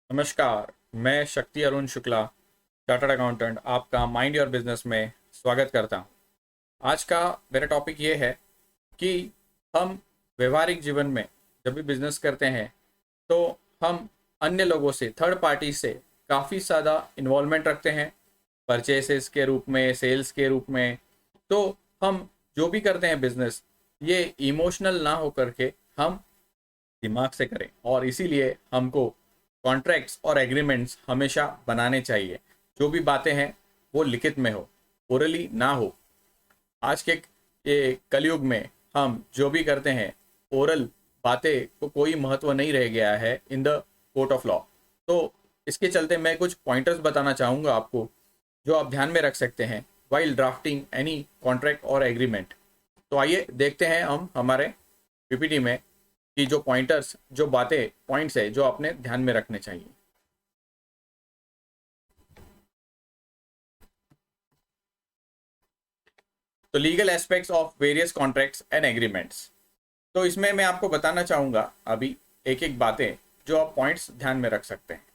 नमस्कार। मैं शक्ति अरुण शुक्ला, चार्टर्ड अकाउंटेंट, आपका माइंड योर बिजनेस में स्वागत करता हूं। आज का मेरा टॉपिक ये है कि हम व्यवहारिक जीवन में जब भी बिजनेस करते हैं तो हम अन्य लोगों से, थर्ड पार्टी से काफ़ी ज़्यादा इन्वॉल्वमेंट रखते हैं, परचेसेस के रूप में, सेल्स के रूप में। तो हम जो भी करते हैं बिजनेस, ये इमोशनल ना हो करके हम दिमाग से करें, और इसीलिए हमको कॉन्ट्रैक्ट्स और एग्रीमेंट्स हमेशा बनाने चाहिए। जो भी बातें हैं वो लिखित में हो, ओरली ना हो। आज के ये कलयुग में हम जो भी करते हैं, ओरल बातें को कोई महत्व नहीं रह गया है in the court of law. तो इसके चलते मैं कुछ पॉइंटर्स बताना चाहूँगा आपको, जो आप ध्यान में रख सकते हैं वाइल ड्राफ्टिंग एनी कॉन्ट्रैक्ट और एग्रीमेंट। तो आइए देखते हैं हम हमारे पीपीटी में कि जो पॉइंटर्स, जो बातें, पॉइंट्स है जो आपने ध्यान में रखने चाहिए। तो legal aspects of various contracts and agreements. तो इसमें मैं आपको बताना चाहूंगा अभी एक एक बातें जो आप पॉइंट्स ध्यान में रख सकते हैं।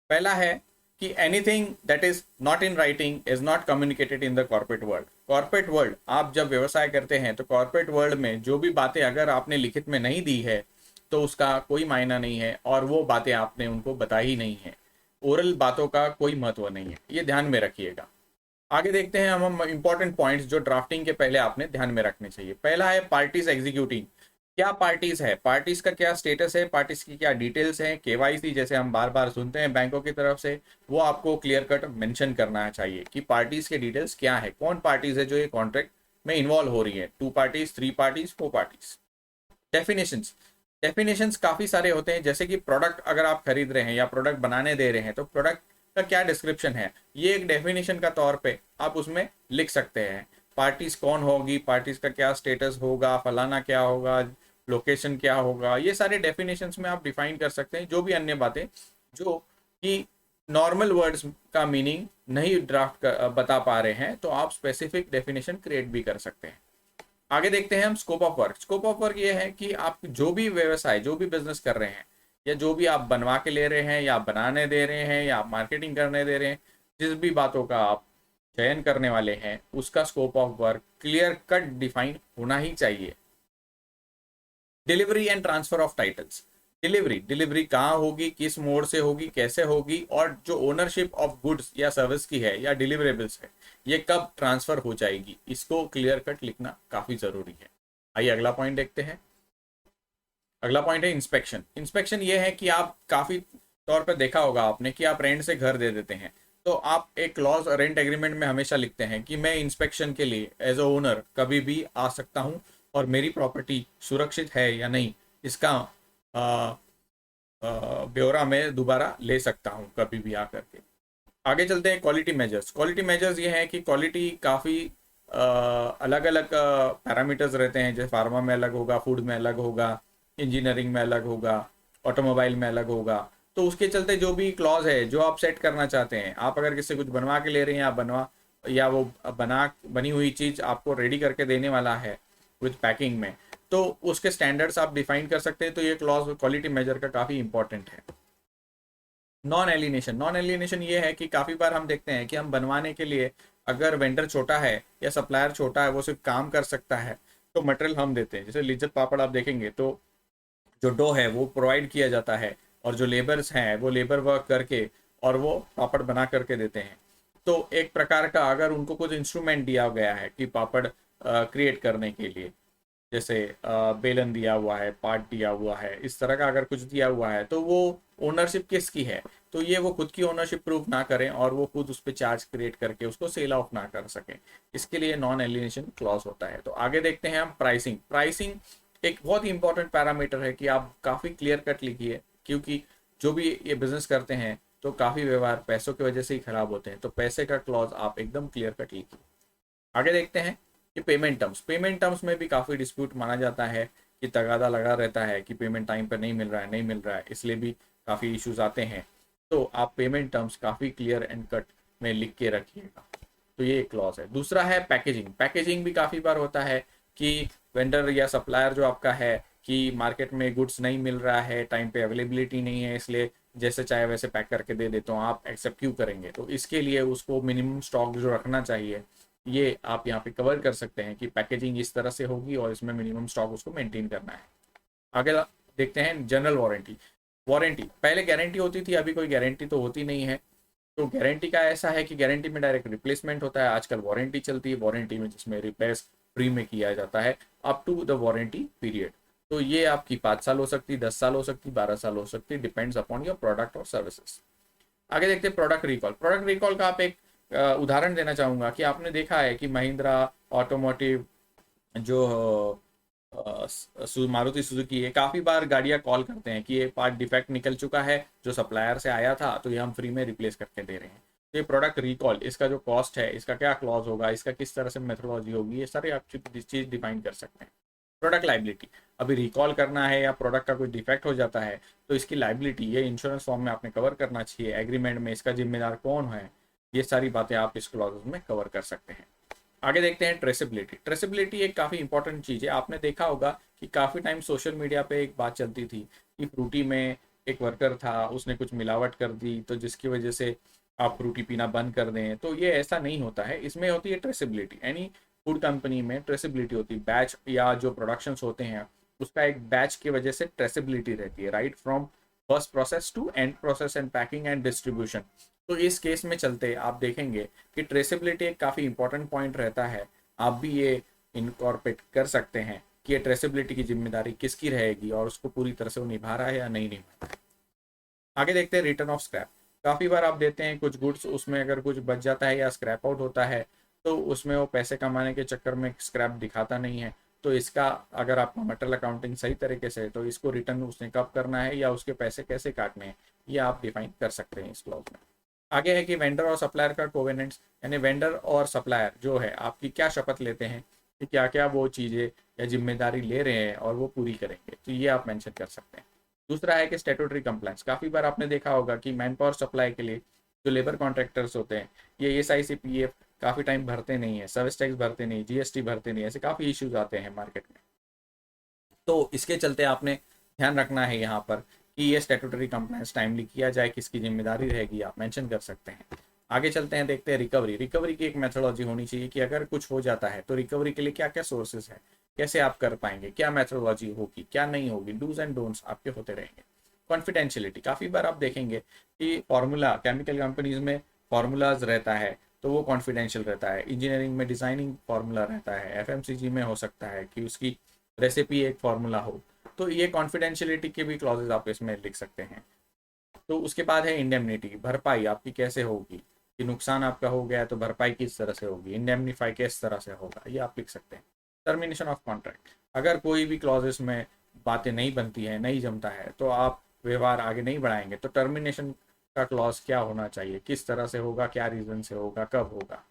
पहला है कि anything that is not in writing is not communicated in the corporate world. Corporate world, आप जब व्यवसाय करते हैं तो कॉर्पोरेट वर्ल्ड में जो भी बातें अगर आपने लिखित में नहीं दी है तो उसका कोई मायना नहीं है, और वो बातें आपने उनको बताई ही नहीं है। ओरल बातों का कोई महत्व नहीं है, ये ध्यान में रखिएगा। आगे देखते हैं हम इंपॉर्टेंट पॉइंट्स जो ड्राफ्टिंग के पहले आपने ध्यान में रखने चाहिए। पहला है पार्टीज एग्जीक्यूटिंग। क्या पार्टीज है, पार्टीज का क्या स्टेटस है, पार्टीज की क्या डिटेल्स है, केवाईसी जैसे हम बार बार सुनते हैं बैंकों की तरफ से, वो आपको क्लियर कट मेंशन करना चाहिए कि पार्टीज के डिटेल्स क्या है, कौन पार्टीज है जो ये कॉन्ट्रैक्ट में इन्वॉल्व हो रही है, 2 parties, 3 parties, 4 parties. Definitions, definitions काफ़ी सारे होते हैं। जैसे कि प्रोडक्ट अगर आप खरीद रहे हैं या प्रोडक्ट बनाने दे रहे हैं तो प्रोडक्ट का क्या डिस्क्रिप्शन है, ये एक डेफिनेशन का तौर पे आप उसमें लिख सकते हैं। पार्टीज कौन होगी, पार्टीज का क्या स्टेटस होगा, फलाना क्या होगा, लोकेशन क्या होगा, ये सारे डेफिनेशंस में आप डिफाइन कर सकते हैं। जो भी अन्य बातें जो कि नॉर्मल वर्ड्स का मीनिंग नहीं ड्राफ्ट बता पा रहे हैं, तो आप स्पेसिफिक डेफिनेशन क्रिएट भी कर सकते हैं। आगे देखते हैं हम scope of work. Scope of work ये है कि आप जो भी व्यवसाय, जो भी बिजनेस कर रहे हैं, या जो भी आप बनवा के ले रहे हैं या बनाने दे रहे हैं या आप मार्केटिंग करने दे रहे हैं, जिस भी बातों का आप चयन करने वाले हैं, उसका scope of work clear cut define होना ही चाहिए। Delivery and transfer of titles. Delivery, delivery कहाँ होगी, किस मोड से होगी, कैसे होगी, और जो ओनरशिप ऑफ गुड्स या सर्विस की है या डिलीवरेबल्स है, ये कब ट्रांसफर हो जाएगी, इसको क्लियर कट लिखना काफी जरूरी है। आइए अगला पॉइंट देखते हैं। अगला पॉइंट है इंस्पेक्शन। इंस्पेक्शन ये है कि आप काफी तौर पर देखा होगा आपने कि आप रेंट से घर दे देते हैं, तो आप एक क्लॉज रेंट एग्रीमेंट में हमेशा लिखते हैं कि मैं इंस्पेक्शन के लिए एज अ ओनर कभी भी आ सकता हूँ, और मेरी प्रॉपर्टी सुरक्षित है या नहीं, इसका ब्यौरा मैं दोबारा ले सकता हूँ कभी भी आकर के। आगे चलते हैं क्वालिटी मेजर्स। क्वालिटी मेजर्स ये है कि क्वालिटी काफ़ी अलग अलग पैरामीटर्स रहते हैं। जैसे फार्मा में अलग होगा, फूड में अलग होगा, इंजीनियरिंग में अलग होगा, ऑटोमोबाइल में अलग होगा। तो उसके चलते जो भी क्लॉज है जो आप सेट करना चाहते हैं, आप अगर किसी कुछ बनवा के ले रहे हैं या बनवा, या वो बनी हुई चीज़ आपको रेडी करके देने वाला है विथ पैकिंग में, तो उसके स्टैंडर्ड्स आप डिफाइन कर सकते हैं। तो ये क्लॉज क्वालिटी मेजर का काफ़ी इंपॉर्टेंट है। Non alienation. नॉन एलिनेशन ये है कि काफ़ी बार हम देखते हैं कि हम बनवाने के लिए, अगर वेंडर छोटा है या सप्लायर छोटा है, वो सिर्फ काम कर सकता है, तो मटेरियल हम देते हैं। जैसे लिज्जत पापड़ आप देखेंगे तो जो डो है वो प्रोवाइड किया जाता है, और जो लेबर्स हैं वो लेबर वर्क करके और वो पापड़ बना करके देते हैं। तो एक प्रकार का अगर उनको कुछ इंस्ट्रूमेंट दिया गया है कि पापड़ क्रिएट करने के लिए, जैसे बेलन दिया हुआ है, पार्ट दिया हुआ है, इस तरह का अगर कुछ दिया हुआ है, तो वो ओनरशिप किसकी है, तो ये वो खुद की ओनरशिप प्रूव ना करें और वो खुद उस पर चार्ज क्रिएट करके उसको सेल ऑफ ना कर सकें। इसके लिए नॉन एलिनेशन क्लॉज होता है। तो आगे देखते हैं हम प्राइसिंग। प्राइसिंग एक बहुत ही इंपॉर्टेंट पैरामीटर है कि आप काफ़ी क्लियर कट लिखिए, क्योंकि जो भी ये बिजनेस करते हैं तो काफ़ी व्यवहार पैसों की वजह से ही खराब होते हैं। तो पैसे का क्लॉज आप एकदम क्लियर कट लिखिए। आगे देखते हैं कि पेमेंट टर्म्स। पेमेंट टर्म्स में भी काफ़ी डिस्प्यूट माना जाता है कि तगादा लगा रहता है कि पेमेंट टाइम पर नहीं मिल रहा है, नहीं मिल रहा है, इसलिए भी काफ़ी इश्यूज आते हैं। तो आप पेमेंट टर्म्स काफ़ी क्लियर एंड कट में लिख के रखिएगा। तो ये एक क्लॉज है। दूसरा है पैकेजिंग। पैकेजिंग भी काफ़ी बार होता है कि वेंडर या सप्लायर जो आपका है, कि मार्केट में गुड्स नहीं मिल रहा है, टाइम पे अवेलेबिलिटी नहीं है, इसलिए जैसे चाहे वैसे पैक करके दे देता हूँ, आप एक्सेप्ट क्यों करेंगे? तो इसके लिए उसको मिनिमम स्टॉक जो रखना चाहिए, ये आप यहाँ पे कवर कर सकते हैं कि पैकेजिंग इस तरह से होगी और इसमें मिनिमम स्टॉक उसको मेंटेन करना है। आगे देखते हैं जनरल वारंटी। वारंटी पहले गारंटी होती थी, अभी कोई गारंटी तो होती नहीं है। तो गारंटी का ऐसा है कि गारंटी में डायरेक्ट रिप्लेसमेंट होता है, आजकल वारंटी चलती है, वारंटी में जिसमें रिपेयर्स फ्री में किया जाता है up to the warranty period. तो ये आपकी 5 साल हो सकती, 10 साल हो सकती, 12 साल हो सकती, डिपेंड्स अपॉन योर प्रोडक्ट और सर्विसेज। आगे देखते हैं प्रोडक्ट रिकॉल। प्रोडक्ट रिकॉल का आप एक उदाहरण देना चाहूंगा कि आपने देखा है कि महिंद्रा ऑटोमोटिव जो मारुति सुजुकी है, काफ़ी बार गाड़ियाँ कॉल करते हैं कि ये पार्ट डिफेक्ट निकल चुका है जो सप्लायर से आया था, तो ये हम फ्री में रिप्लेस करके दे रहे हैं। तो ये प्रोडक्ट रिकॉल, इसका जो कॉस्ट है, इसका क्या क्लॉज होगा, इसका किस तरह से मेथोडोलॉजी होगी, ये सारे आप चीज़ डिफाइन कर सकते हैं। प्रोडक्ट लाइबिलिटी, अभी रिकॉल करना है या प्रोडक्ट का कोई डिफेक्ट हो जाता है तो इसकी लाइबिलिटी ये इंश्योरेंस फॉर्म में आपने कवर करना चाहिए, एग्रीमेंट में इसका जिम्मेदार कौन है, ये सारी बातें आप इस क्लॉज में कवर कर सकते हैं। आगे देखते हैं ट्रेसेबिलिटी। ट्रेसेबिलिटी एक काफ़ी इंपॉर्टेंट चीज़ है। आपने देखा होगा कि काफ़ी टाइम सोशल मीडिया पे एक बात चलती थी कि फ्रूटी में एक वर्कर था, उसने कुछ मिलावट कर दी, तो जिसकी वजह से आप फ्रूटी पीना बंद कर दें। तो ये ऐसा नहीं होता है, इसमें होती है ट्रेसेबिलिटी। एनी फूड कंपनी में ट्रेसेबिलिटी होती है, बैच या जो प्रोडक्शंस होते हैं उसका एक बैच की वजह से ट्रेसेबिलिटी रहती है, right from first process to end process and packing and distribution. तो इस केस में चलते आप देखेंगे कि ट्रेसेबिलिटी एक काफ़ी इंपॉर्टेंट पॉइंट रहता है। आप भी ये इनकॉर्पोरेट कर सकते हैं कि ये ट्रेसेबिलिटी की जिम्मेदारी किसकी रहेगी और उसको पूरी तरह से वो निभा रहा है या नहीं निभा रहा है। आगे देखते हैं रिटर्न ऑफ स्क्रैप। काफ़ी बार आप देते हैं कुछ गुड्स, उसमें अगर कुछ बच जाता है या स्क्रैप आउट होता है तो उसमें वो पैसे कमाने के चक्कर में स्क्रैप दिखाता नहीं है। तो इसका अगर आपका मटेरियल अकाउंटिंग सही तरीके से है तो इसको रिटर्न उसने कब करना है या उसके पैसे कैसे काटने हैं, ये आप डिफाइन कर सकते हैं इस क्लॉज में। आगे है कि वेंडर और सप्लायर का कोवेनेंट्स, यानी वेंडर और सप्लायर जो है आपकी क्या शपथ लेते हैं कि क्या क्या वो चीज़ें या जिम्मेदारी ले रहे हैं और वो पूरी करेंगे, तो ये आप मेंशन कर सकते हैं। दूसरा है कि स्टैट्यूटरी कंप्लायंस। काफ़ी बार आपने देखा होगा कि मैन पावर सप्लाई के लिए जो लेबर कॉन्ट्रैक्टर्स होते हैं ये SICPF काफ़ी टाइम भरते नहीं है, सर्विस टैक्स भरते नहीं, GST भरते नहीं, ऐसे काफ़ी इश्यूज आते हैं मार्केट में। तो इसके चलते आपने ध्यान रखना है यहाँ पर कि ये स्टैट्यूटरी कंप्लायंस टाइमली किया जाए, किसकी जिम्मेदारी रहेगी आप मेंशन कर सकते हैं। आगे चलते हैं, देखते हैं रिकवरी। रिकवरी की एक मेथोडोलॉजी होनी चाहिए कि अगर कुछ हो जाता है तो रिकवरी के लिए क्या क्या सोर्सेज है, कैसे आप कर पाएंगे, क्या मेथोडोलॉजी होगी, क्या नहीं होगी, डूज एंड डोंट्स आपके होते रहेंगे। कॉन्फिडेंशियलिटी, काफ़ी बार आप देखेंगे कि फार्मूला केमिकल कंपनीज में फार्मूलाज रहता है तो वो कॉन्फिडेंशियल रहता है, इंजीनियरिंग में डिज़ाइनिंग फार्मूला रहता है, FMCG में हो सकता है कि उसकी रेसिपी एक फार्मूला हो, तो ये कॉन्फिडेंशियलिटी के भी क्लॉजेज आप इसमें लिख सकते हैं। तो उसके बाद है इंडेमनिटी, भरपाई आपकी कैसे होगी, कि नुकसान आपका हो गया है तो भरपाई किस तरह से होगी, इंडेमनीफाई किस तरह से होगा, ये आप लिख सकते हैं। टर्मिनेशन ऑफ कॉन्ट्रैक्ट, अगर कोई भी क्लॉजेस में बातें नहीं बनती है, नहीं जमता है, तो आप व्यवहार आगे नहीं बढ़ाएंगे, तो टर्मिनेशन का क्लॉज क्या होना चाहिए, किस तरह से होगा, क्या रीज़न से होगा, कब होगा,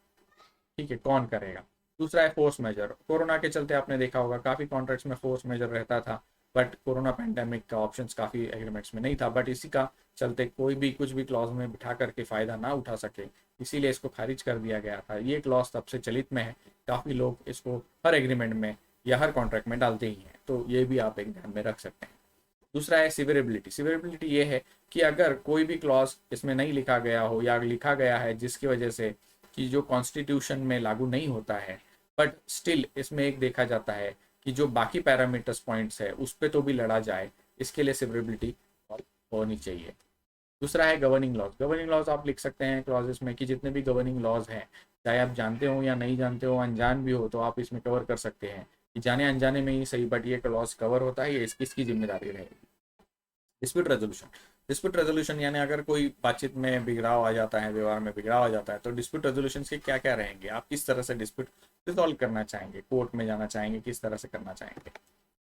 ठीक है, कौन करेगा। दूसरा है फोर्स मेजर। कोरोना के चलते आपने देखा होगा काफ़ी कॉन्ट्रैक्ट्स में फोर्स मेजर रहता था, बट कोरोना पैंडेमिक का ऑप्शंस काफ़ी एग्रीमेंट्स में नहीं था, बट इसी का चलते कोई भी कुछ भी क्लॉज में बिठा करके फ़ायदा ना उठा सके, इसीलिए इसको खारिज कर दिया गया था। ये क्लॉज तब से चलित में है, काफ़ी लोग इसको हर एग्रीमेंट में या हर कॉन्ट्रैक्ट में डालते ही हैं, तो ये भी आप एक ध्यान में रख सकते हैं। दूसरा है सिवेरेबिलिटी। सिवेरेबिलिटी ये है कि अगर कोई भी क्लॉज इसमें नहीं लिखा गया हो या लिखा गया है जिसकी वजह से कि जो कॉन्स्टिट्यूशन में लागू नहीं होता है, बट स्टिल इसमें एक देखा जाता है कि जो बाकी पैरामीटर्स पॉइंट्स है उस पर तो भी लड़ा जाए, इसके लिए सिवेरेबिलिटी होनी चाहिए। दूसरा है गवर्निंग लॉज। गवर्निंग लॉज आप लिख सकते हैं क्लॉजेस में कि जितने भी गवर्निंग लॉज हैं, चाहे आप जानते हो या नहीं जानते हो, अनजान भी हो, तो आप इसमें कवर कर सकते हैं कि जाने अनजाने में ही सही, बट ये क्लॉज कवर होता है, ये किसकी जिम्मेदारी रहेगी। Dispute resolution. डिस्प्यूट रेजोल्यूशन यानी अगर कोई बातचीत में बिगड़ाव आ जाता है, व्यवहार में बिगड़ाव आ जाता है, तो डिस्प्यूट रेजोल्यूशन के क्या क्या रहेंगे, आप किस तरह से डिस्प्यूट रिजॉल्व करना चाहेंगे, कोर्ट में जाना चाहेंगे, किस तरह से करना चाहेंगे,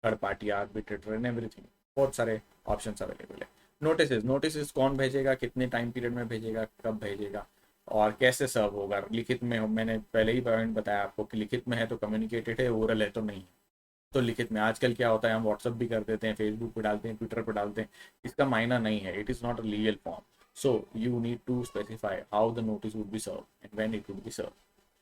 third party, arbitrator and everything, बहुत सारे ऑप्शन अवेलेबल है। नोटिस, नोटिस कौन भेजेगा, कितने टाइम पीरियड में भेजेगा, कब भेजेगा और कैसे सर्व होगा। लिखित में मैंने पहले ही पॉइंट बताया आपको कि लिखित में है तो कम्युनिकेटेड है, ओरल है तो नहीं है। तो लिखित में आजकल क्या होता है, हम व्हाट्सअप भी कर देते हैं, फेसबुक पे डालते हैं, ट्विटर पे डालते हैं, इसका मायना नहीं है, it is not a legal form. So you need to specify how the notice would be serve and when it would be serve.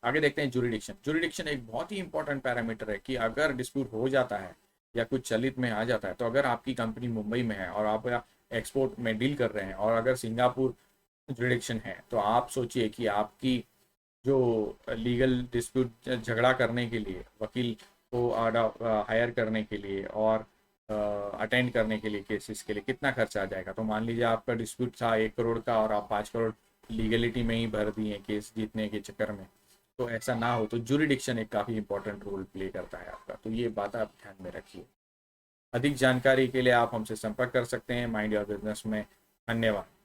आगे देखते हैं जुरिडिक्शन। जुरिडिक्शन एक बहुत ही इंपॉर्टेंट पैरामीटर है कि अगर डिस्प्यूट हो जाता है या कुछ चलित में आ जाता है, तो अगर आपकी कंपनी मुंबई में है और आप एक्सपोर्ट में डील कर रहे हैं और अगर सिंगापुर जुरिडिक्शन है, तो आप सोचिए कि आपकी जो लीगल डिस्प्यूट झगड़ा करने के लिए वकील को हायर करने के लिए और अटेंड करने के लिए केसेस के लिए कितना खर्चा आ जाएगा। तो मान लीजिए आपका डिस्प्यूट था 1 करोड़ का और आप 5 करोड़ लीगलिटी में ही भर दिए केस जीतने के चक्कर में, तो ऐसा ना हो। तो जुरिडिक्शन एक काफ़ी इंपॉर्टेंट रोल प्ले करता है आपका, तो ये बात आप ध्यान में रखिए। अधिक जानकारी के लिए आप हमसे संपर्क कर सकते हैं माइंड योर बिजनेस में। धन्यवाद।